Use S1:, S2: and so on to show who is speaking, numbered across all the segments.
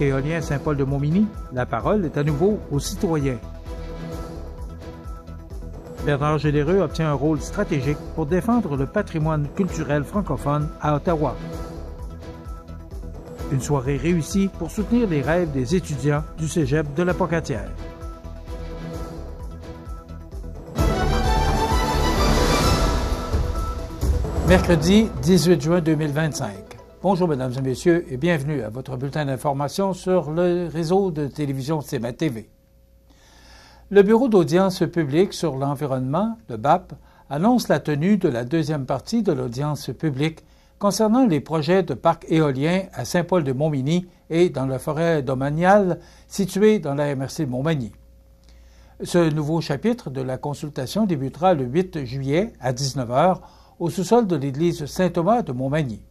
S1: parc éolien Saint-Paul-de-Montmagny, la parole est à nouveau aux citoyens. Bernard Généreux obtient un rôle stratégique pour défendre le patrimoine culturel francophone à Ottawa. Une soirée réussie pour soutenir les rêves des étudiants du cégep de la Pocatière. Mercredi 18 juin 2025. Bonjour mesdames et messieurs et bienvenue à votre bulletin d'information sur le réseau de télévision CMA TV. Le Bureau d'audience publique sur l'environnement, le BAP, annonce la tenue de la deuxième partie de l'audience publique concernant les projets de parcs éoliens à Saint-Paul-de-Montmagny et dans la forêt domaniale située dans la MRC de Montmagny. Ce nouveau chapitre de la consultation débutera le 8 juillet à 19h au sous-sol de l'église Saint-Thomas de Montmagny.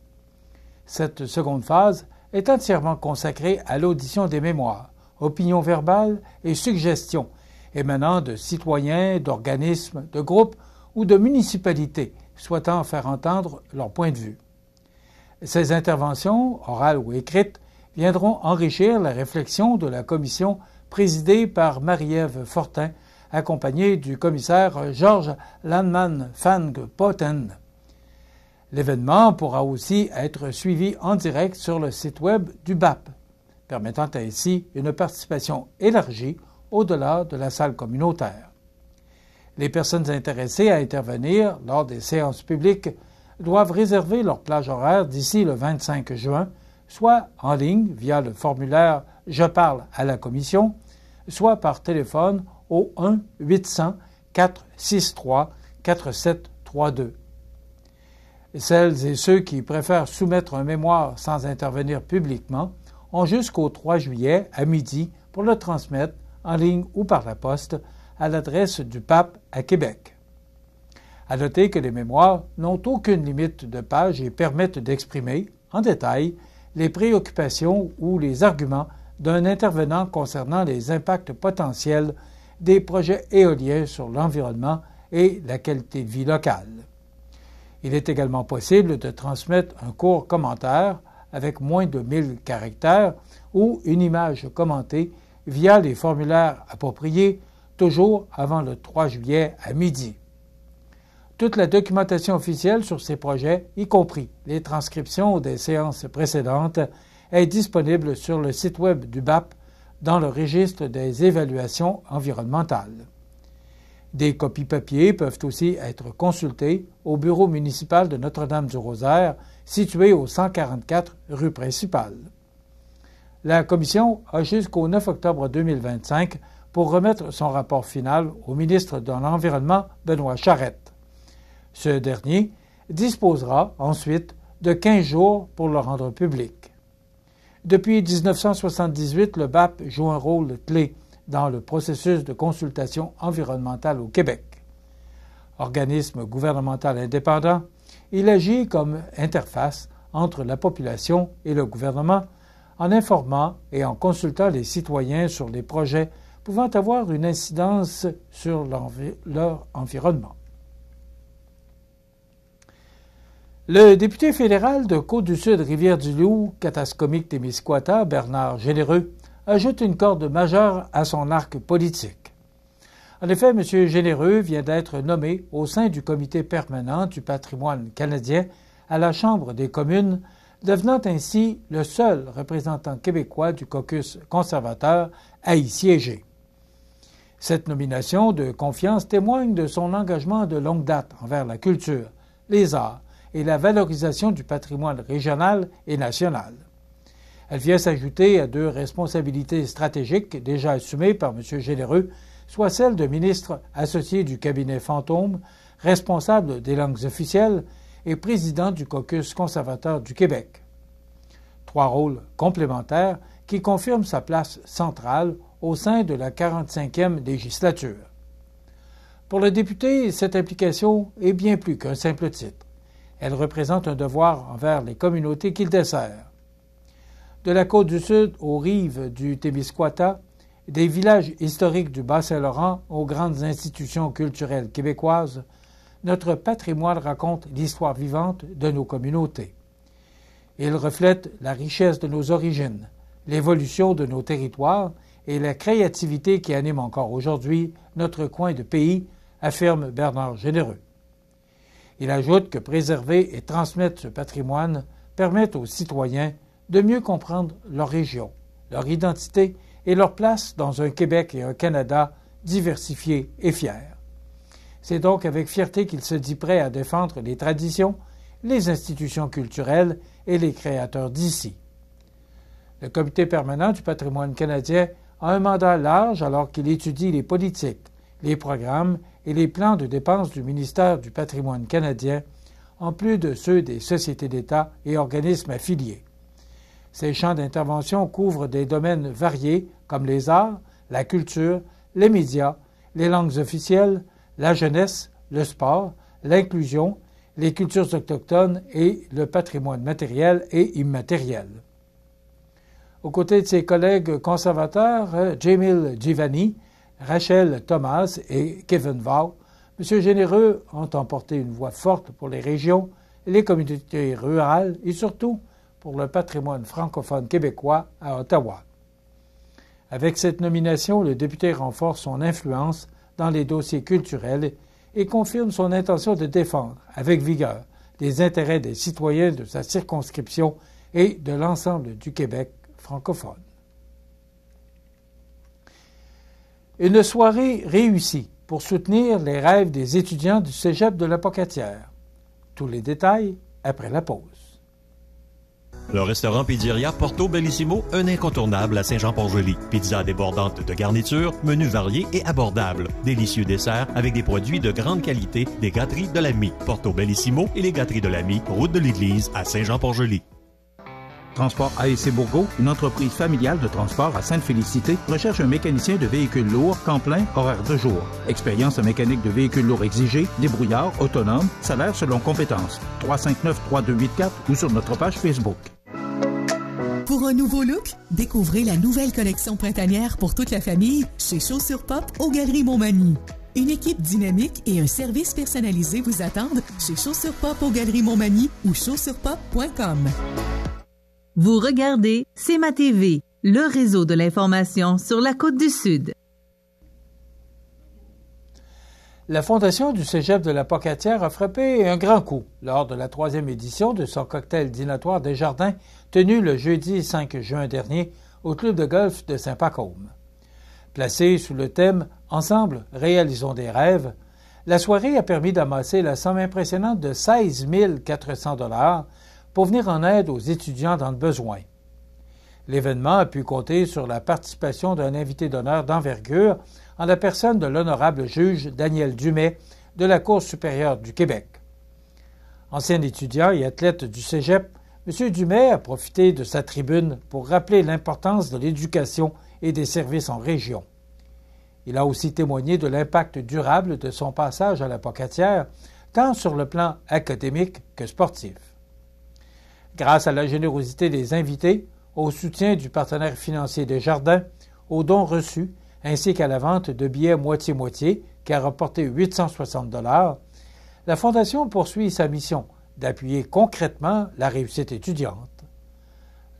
S1: Cette seconde phase est entièrement consacrée à l'audition des mémoires, opinions verbales et suggestions émanant de citoyens, d'organismes, de groupes ou de municipalités souhaitant faire entendre leur point de vue. Ces interventions, orales ou écrites, viendront enrichir la réflexion de la commission présidée par Marie-Ève Fortin, accompagnée du commissaire Georges Landman-Fang-Poten. L'événement pourra aussi être suivi en direct sur le site web du BAP, permettant ainsi une participation élargie au-delà de la salle communautaire. Les personnes intéressées à intervenir lors des séances publiques doivent réserver leur plage horaire d'ici le 25 juin, soit en ligne via le formulaire « Je parle à la commission », soit par téléphone au 1-800-463-4732. Celles et ceux qui préfèrent soumettre un mémoire sans intervenir publiquement ont jusqu'au 3 juillet à midi pour le transmettre en ligne ou par la poste à l'adresse du BAP à Québec. À noter que les mémoires n'ont aucune limite de page et permettent d'exprimer, en détail, les préoccupations ou les arguments d'un intervenant concernant les impacts potentiels des projets éoliens sur l'environnement et la qualité de vie locale. Il est également possible de transmettre un court commentaire avec moins de 1000 caractères ou une image commentée via les formulaires appropriés, toujours avant le 3 juillet à midi. Toute la documentation officielle sur ces projets, y compris les transcriptions des séances précédentes, est disponible sur le site web du BAP dans le registre des évaluations environnementales. Des copies papier peuvent aussi être consultées au bureau municipal de Notre-Dame-du-Rosaire, situé au 144 rue principale. La commission a jusqu'au 9 octobre 2025 pour remettre son rapport final au ministre de l'Environnement, Benoît Charette. Ce dernier disposera ensuite de 15 jours pour le rendre public. Depuis 1978, le BAP joue un rôle clé dans le processus de consultation environnementale au Québec. Organisme gouvernemental indépendant, il agit comme interface entre la population et le gouvernement en informant et en consultant les citoyens sur les projets pouvant avoir une incidence sur leur environnement. Le député fédéral de Côte-du-Sud, Rivière-du-Loup, Katascomique-Témiscouata, Bernard Généreux, ajoute une corde majeure à son arc politique. En effet, M. Généreux vient d'être nommé au sein du comité permanent du patrimoine canadien à la Chambre des communes, devenant ainsi le seul représentant québécois du caucus conservateur à y siéger. Cette nomination de confiance témoigne de son engagement de longue date envers la culture, les arts et la valorisation du patrimoine régional et national. Elle vient s'ajouter à deux responsabilités stratégiques déjà assumées par M. Généreux, soit celle de ministre associé du cabinet fantôme, responsable des langues officielles et président du caucus conservateur du Québec. Trois rôles complémentaires qui confirment sa place centrale au sein de la 45e législature. Pour le député, cette implication est bien plus qu'un simple titre. Elle représente un devoir envers les communautés qu'il dessert. De la Côte-du-Sud aux rives du Témiscouata, des villages historiques du Bas-Saint-Laurent aux grandes institutions culturelles québécoises, notre patrimoine raconte l'histoire vivante de nos communautés. Il reflète la richesse de nos origines, l'évolution de nos territoires et la créativité qui anime encore aujourd'hui notre coin de pays, affirme Bernard Généreux. Il ajoute que préserver et transmettre ce patrimoine permet aux citoyens de mieux comprendre leur région, leur identité et leur place dans un Québec et un Canada diversifiés et fiers. C'est donc avec fierté qu'il se dit prêt à défendre les traditions, les institutions culturelles et les créateurs d'ici. Le Comité permanent du patrimoine canadien a un mandat large alors qu'il étudie les politiques, les programmes et les plans de dépenses du ministère du patrimoine canadien, en plus de ceux des sociétés d'État et organismes affiliés. Ces champs d'intervention couvrent des domaines variés comme les arts, la culture, les médias, les langues officielles, la jeunesse, le sport, l'inclusion, les cultures autochtones et le patrimoine matériel et immatériel. Aux côtés de ses collègues conservateurs, Jamil Givani, Rachel Thomas et Kevin Vaughn, M. Généreux ont emporté une voix forte pour les régions, les communautés rurales et surtout pour le patrimoine francophone québécois à Ottawa. Avec cette nomination, le député renforce son influence dans les dossiers culturels et confirme son intention de défendre avec vigueur les intérêts des citoyens de sa circonscription et de l'ensemble du Québec francophone. Une soirée réussie pour soutenir les rêves des étudiants du Cégep de la Pocatière. Tous les détails après la pause.
S2: Le restaurant Pizzeria Porto Bellissimo, un incontournable à Saint-Jean-Port-Joli. Pizza débordante de garniture, menus variés et abordables. Délicieux desserts avec des produits de grande qualité des gâteries de l'Ami. Porto Bellissimo et les gâteries de l'Ami, route de l'église à Saint-Jean-Port-Joli.
S3: Transport ASC Bourgault, une entreprise familiale de transport à Sainte-Félicité, recherche un mécanicien de véhicules lourds, temps plein, horaire de jour. Expérience en mécanique de véhicules lourds exigée, débrouillard, autonome, salaire selon compétences. 359-3284 ou sur notre page Facebook.
S4: Pour un nouveau look, découvrez la nouvelle collection printanière pour toute la famille chez Chaussures Pop aux Galeries Montmagny. Une équipe dynamique et un service personnalisé vous attendent chez Chaussures Pop aux Galeries Montmagny ou chaussurepop.com.
S5: Vous regardez CMA TV, le réseau de l'information sur la Côte-du-Sud.
S1: La Fondation du Cégep de la Pocatière a frappé un grand coup lors de la 3e édition de son cocktail dînatoire des Jardins tenu le jeudi 5 juin dernier au club de golf de Saint-Pacôme. Placée sous le thème « Ensemble, réalisons des rêves », la soirée a permis d'amasser la somme impressionnante de 16 400 $ pour venir en aide aux étudiants dans le besoin. L'événement a pu compter sur la participation d'un invité d'honneur d'envergure en la personne de l'honorable juge Daniel Dumais de la Cour supérieure du Québec. Ancien étudiant et athlète du Cégep, M. Dumais a profité de sa tribune pour rappeler l'importance de l'éducation et des services en région. Il a aussi témoigné de l'impact durable de son passage à la Pocatière, tant sur le plan académique que sportif. Grâce à la générosité des invités, au soutien du partenaire financier des Jardins, aux dons reçus, ainsi qu'à la vente de billets moitié-moitié, qui a rapporté 860 $, la Fondation poursuit sa mission d'appuyer concrètement la réussite étudiante.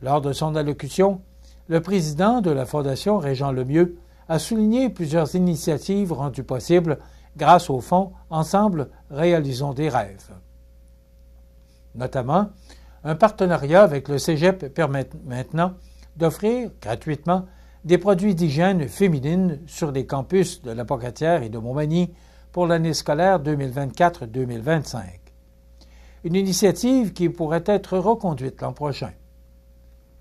S1: Lors de son allocution, le président de la Fondation, Régent Lemieux, a souligné plusieurs initiatives rendues possibles grâce au fonds « Ensemble, réalisons des rêves ». Notamment, un partenariat avec le Cégep permet maintenant d'offrir gratuitement des produits d'hygiène féminine sur les campus de la Pocatière et de Montmagny pour l'année scolaire 2024-2025. Une initiative qui pourrait être reconduite l'an prochain.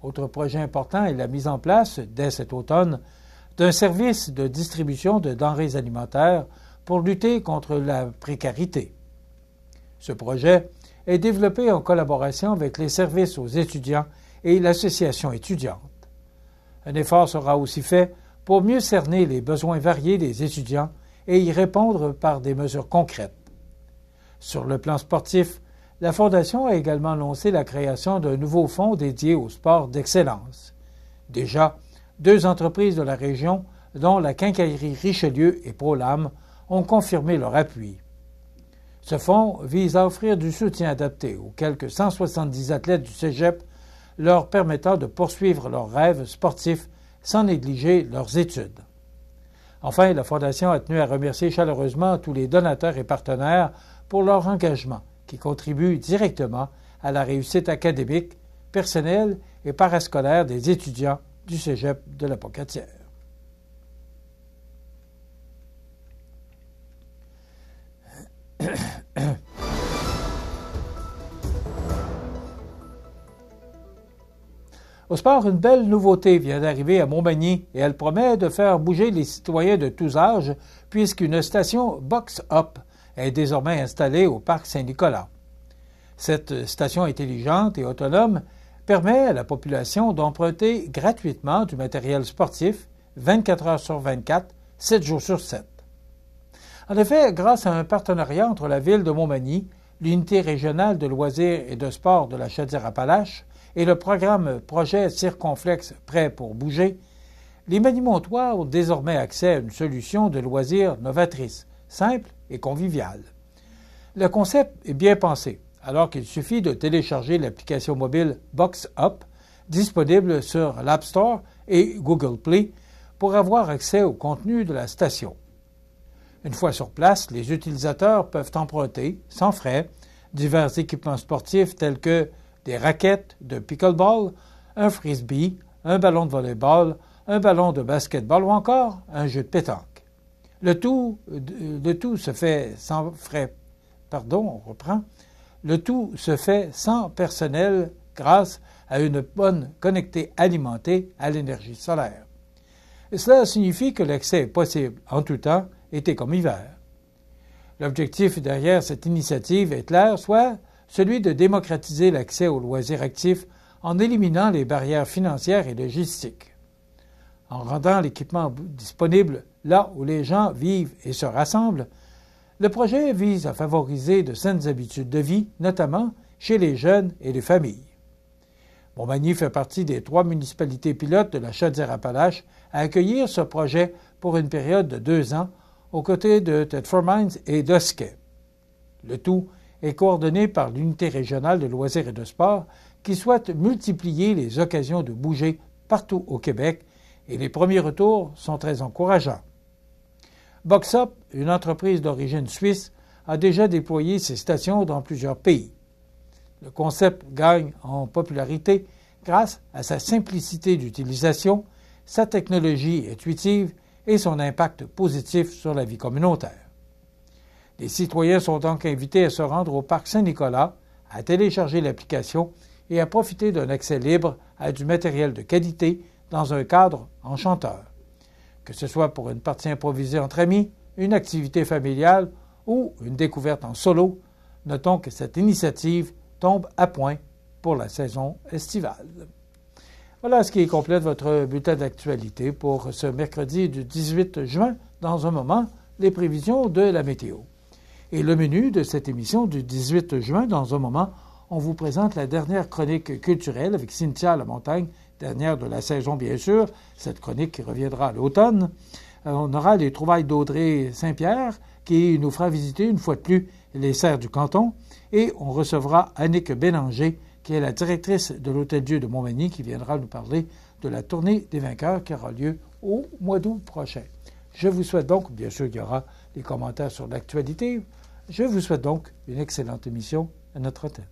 S1: Autre projet important est la mise en place, dès cet automne, d'un service de distribution de denrées alimentaires pour lutter contre la précarité. Ce projet est développé en collaboration avec les services aux étudiants et l'association étudiante. Un effort sera aussi fait pour mieux cerner les besoins variés des étudiants et y répondre par des mesures concrètes. Sur le plan sportif, la Fondation a également annoncé la création d'un nouveau fonds dédié au sport d'excellence. Déjà, 2 entreprises de la région, dont la Quincaillerie Richelieu et ProLam, ont confirmé leur appui. Ce fonds vise à offrir du soutien adapté aux quelques 170 athlètes du Cégep leur permettant de poursuivre leurs rêves sportifs sans négliger leurs études. Enfin, la Fondation a tenu à remercier chaleureusement tous les donateurs et partenaires pour leur engagement, qui contribue directement à la réussite académique, personnelle et parascolaire des étudiants du Cégep de la Pocatière. Au sport, une belle nouveauté vient d'arriver à Montmagny et elle promet de faire bouger les citoyens de tous âges puisqu'une station Box-Up est désormais installée au parc Saint-Nicolas. Cette station intelligente et autonome permet à la population d'emprunter gratuitement du matériel sportif 24 heures sur 24, 7 jours sur 7. En effet, grâce à un partenariat entre la Ville de Montmagny, l'Unité régionale de loisirs et de sport de la Chaudière-Appalaches et le programme Projet Circonflexe Prêt pour bouger, les Magny-Montois ont désormais accès à une solution de loisirs novatrice, simple et conviviale. Le concept est bien pensé, alors qu'il suffit de télécharger l'application mobile Box-Up, disponible sur l'App Store et Google Play, pour avoir accès au contenu de la station. Une fois sur place, les utilisateurs peuvent emprunter, sans frais, divers équipements sportifs tels que des raquettes de pickleball, un frisbee, un ballon de volleyball, un ballon de basketball ou encore un jeu de pétanque. Le tout se fait sans frais. Le tout se fait sans personnel grâce à une bonne connectée alimentée à l'énergie solaire. Et cela signifie que l'accès est possible en tout temps, été comme hiver. L'objectif derrière cette initiative est clair, soit celui de démocratiser l'accès aux loisirs actifs en éliminant les barrières financières et logistiques. En rendant l'équipement disponible là où les gens vivent et se rassemblent, le projet vise à favoriser de saines habitudes de vie, notamment chez les jeunes et les familles. Montmagny fait partie des 3 municipalités pilotes de la Chaudière-Appalaches à accueillir ce projet pour une période de 2 ans, aux côtés de Thetford Mines et d'Hosket. Le tout est coordonné par l'Unité régionale de loisirs et de sport qui souhaite multiplier les occasions de bouger partout au Québec et les premiers retours sont très encourageants. Box-Up, une entreprise d'origine suisse, a déjà déployé ses stations dans plusieurs pays. Le concept gagne en popularité grâce à sa simplicité d'utilisation, sa technologie intuitive et son impact positif sur la vie communautaire. Les citoyens sont donc invités à se rendre au parc Saint-Nicolas, à télécharger l'application et à profiter d'un accès libre à du matériel de qualité dans un cadre enchanteur. Que ce soit pour une partie improvisée entre amis, une activité familiale ou une découverte en solo, notons que cette initiative tombe à point pour la saison estivale. Voilà ce qui complète votre bulletin d'actualité pour ce mercredi du 18 juin. Dans un moment, les prévisions de la météo. Et le menu de cette émission du 18 juin, dans un moment, on vous présente la dernière chronique culturelle avec Cynthia Lamontagne, dernière de la saison bien sûr, cette chronique qui reviendra à l'automne. On aura les trouvailles d'Audrey Saint-Pierre qui nous fera visiter une fois de plus les serres du canton et on recevra Annick Bélanger qui est la directrice de l'Hôtel-Dieu de Montmagny qui viendra nous parler de la tournée des vainqueurs qui aura lieu au mois d'août prochain. Je vous souhaite donc, bien sûr il y aura des commentaires sur l'actualité, je vous souhaite donc une excellente émission à notre antenne.